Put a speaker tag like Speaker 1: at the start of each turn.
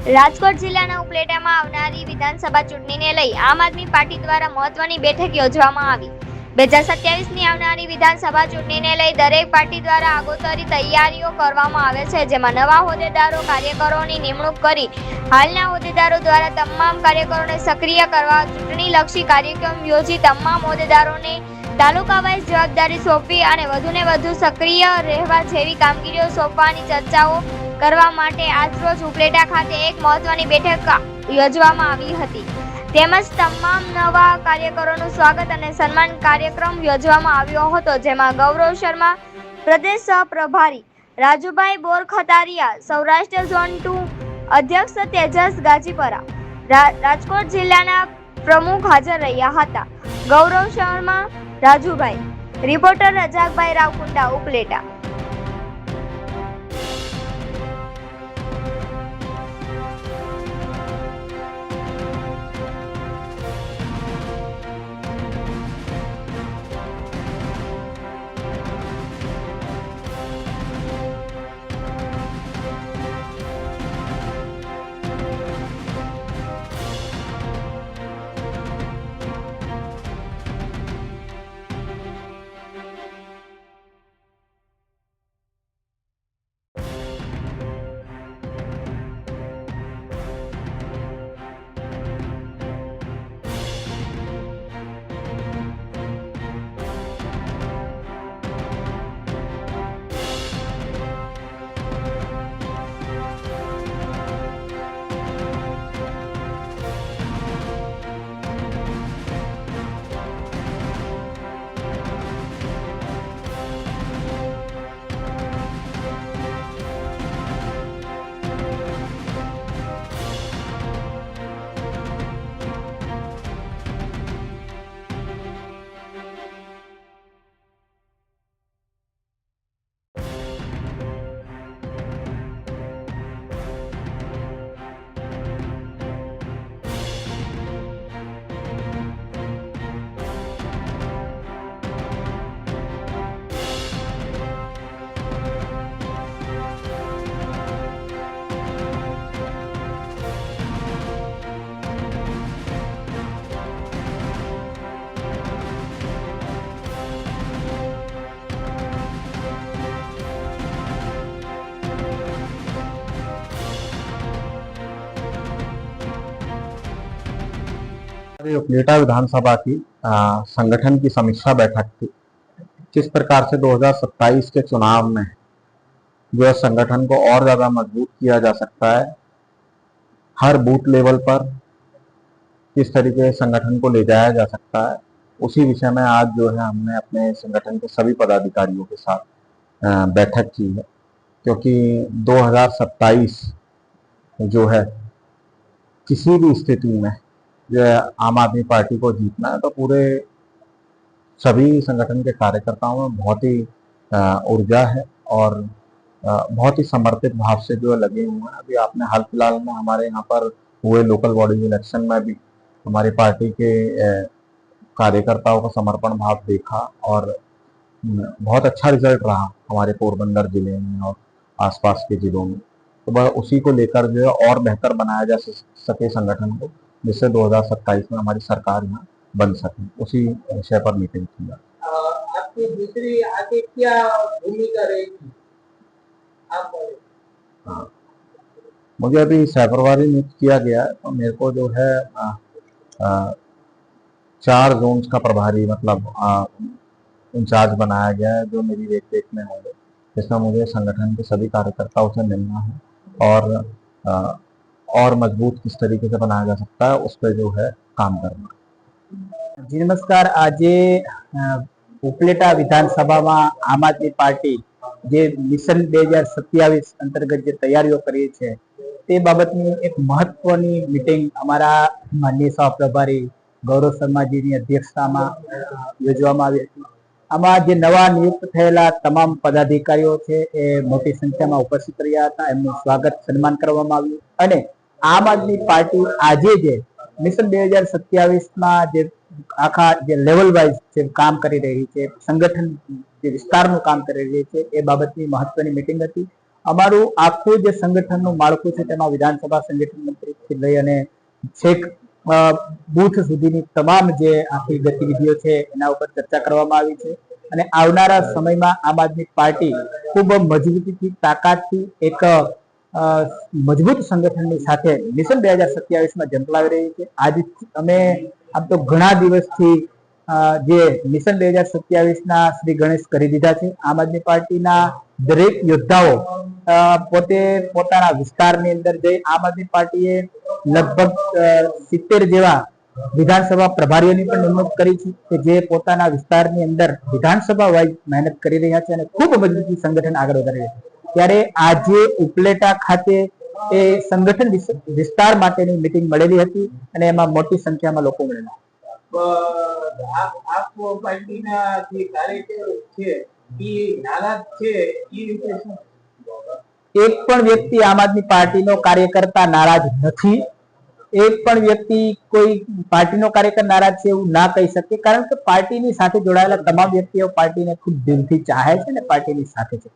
Speaker 1: રાજકોટ જિલ્લાના ઉપલેટામાં આવનારી વિધાનસભા ચૂંટણીને લઈ આમ આદમી પાર્ટી દ્વારા મહત્વની બેઠક યોજવામાં આવી। 2027ની આવનારી વિધાનસભા ચૂંટણીને લઈ દરેક પાર્ટી દ્વારા આગોતરી તૈયારીઓ કરવામાં આવે છે, જેમાં નવા હોદ્દેદારો કાર્યકરોની નિમણૂક કરી હાલના હોદ્દેદારો દ્વારા તમામ કાર્યકરોને સક્રિય કરવા ચૂંટણીલક્ષી કાર્યક્રમ યોજી તમામ હોદ્દેદારોને તાલુકા વાઇઝ જવાબદારી સોંપી અને વધુને વધુ સક્રિય રહેવા જેવી કામગીરીઓ સોંપવાની ચર્ચાઓ કરવા માટે આજરોજ ઉપલેટા ખાતે એક મહત્વની બેઠક યોજવામાં આવી હતી। તેમજ તમામ નવા કાર્યકરોનું સ્વાગત અને સન્માન કાર્યક્રમ યોજવામાં આવ્યો હતો, જેમાં ગૌરવ શર્મા પ્રદેશ સહપ્રભારી, રાજુભાઈ બોરખતારિયા સૌરાષ્ટ્ર ઝોન 2 અધ્યક્ષ તેજસ ગાજીપરા, રાજકોટ જિલ્લાના પ્રમુખ હાજર રહ્યા હતા। ગૌરવ શર્મા રાજુભાઈ, રિપોર્ટર રજાકભાઈ રાવકુંડા, ઉપલેટા।
Speaker 2: उपलेटा विधानसभा की संगठन की समीक्षा बैठक थी। किस प्रकार से 2027 के चुनाव में जो है संगठन को और ज्यादा मजबूत किया जा सकता है, हर बूथ लेवल पर किस तरीके से संगठन को ले जाया जा सकता है, उसी विषय में आज जो है हमने अपने संगठन के सभी पदाधिकारियों के साथ बैठक की है। क्योंकि 2027 जो है किसी भी स्थिति में जो आम आदमी पार्टी को जीतना है तो पूरे सभी संगठन के कार्यकर्ताओं में बहुत ही ऊर्जा है और बहुत ही समर्पित भाव से जो लगे हुए हैं। अभी आपने हाल फिलहाल में हमारे यहाँ पर हुए लोकल बॉडी इलेक्शन में भी हमारी पार्टी के कार्यकर्ताओं का समर्पण भाव देखा और बहुत अच्छा रिजल्ट रहा हमारे पोरबंदर जिले में और आसपास के जिलों में। तो वह उसी को लेकर जो है और बेहतर बनाया जा सके संगठन को, जिससे 2027 में हमारी सरकार यहाँ बन सके, उसी विषय पर मीटिंग की।
Speaker 3: आपकी दूसरी आगे क्या भूमिका रहेगी?
Speaker 2: हाँ, मुझे अभी सहप्रभारी नियुक्त किया गया है, तो मेरे को जो है 4 जोन्स का प्रभारी मतलब इंचार्ज बनाया गया है, जो मेरी देख रेख में होंगे, जिसमें मुझे संगठन के सभी कार्यकर्ताओं से मिलना है और मजबूत किस तरीके से बनाया जा सकता है उस पर जो है काम करना।
Speaker 3: जी नमस्कार। आज उपलेटा विधानसभा में आम आदमी पार्टी जे मिशन 2027 अंतर्गत जे तैयारीओ करी छे ते बाबतनी एक महत्वनी मीटिंग अमारा माननीय सहप्रभारी गौरव शर्मा जी ની અધ્યક્ષતામાં યોજવામાં આવી હતી। આમાં જે નવા નિયુક્ત થયેલા તમામ પદાધિકારીઓ છે એ મોટી સંખ્યામાં ઉપસ્થિત રહ્યા હતા। એમનું સ્વાગત સન્માન કરવામાં આવ્યું અને આમ આદમી પાર્ટી આજે જે મિશન 2027 માં જે આખા જે લેવલ વાઇઝ જે કામ કરી રહી છે, સંગઠન જે વિસ્તારનું કામ કરી રહી છે એ બાબતની મહત્વની મીટિંગ હતી અમારું આખું જે સંગઠનનું માળખું છે તેમાં વિધાનસભા સંગઠન મંત્રીથી લઈ અને છેક બૂથ સુધીની તમામ જે આખી ગતિવિધિઓ છે એના ઉપર ચર્ચા કરવામાં આવી છે અને આવનારા સમયમાં આમ આદમી પાર્ટી ખૂબ મજબૂતીથી તાકાતથી એક મજબૂત સંગઠનની સાથે મિશન 2027માં ઝંપલાવી રહી છે. આજ અમે આમ તો ઘણા દિવસથી જે મિશન 2027ના શ્રી ગણેશ કરી દીધા છે. આમ આદમી પાર્ટીના દરેક યોદ્ધાઓ પોતે પોતાના વિસ્તારની અંદર જઈ આમ આદમી પાર્ટીએ લગભગ 70 જેવા વિધાનસભા પ્રભારીઓની પણ નિમણૂક કરી છે કે જે પોતાના વિસ્તારની અંદર વિધાનસભા વાઇઝ મહેનત કરી રહ્યા છે અને ખૂબ મજબૂતી સંગઠન આગળ વધારી રહ્યા છે. ત્યારે આજે ઉપલેટા ખાતે એ સંગઠન વિસ્તાર માટેની મીટિંગ મળેલી હતી અને એમાં મોટી સંખ્યામાં લોકો મળેલા. એક પણ વ્યક્તિ આમ આદમી પાર્ટીનો કાર્યકર્તા નારાજ નથી. એક પણ વ્યક્તિ કોઈ પાર્ટીનો કાર્યકર નારાજ છે એવું ના કહી શકે, કારણ કે પાર્ટીની સાથે જોડાયેલા તમામ વ્યક્તિઓ પાર્ટીને ખૂબ દિલથી ચાહે છે અને પાર્ટીની સાથે છે.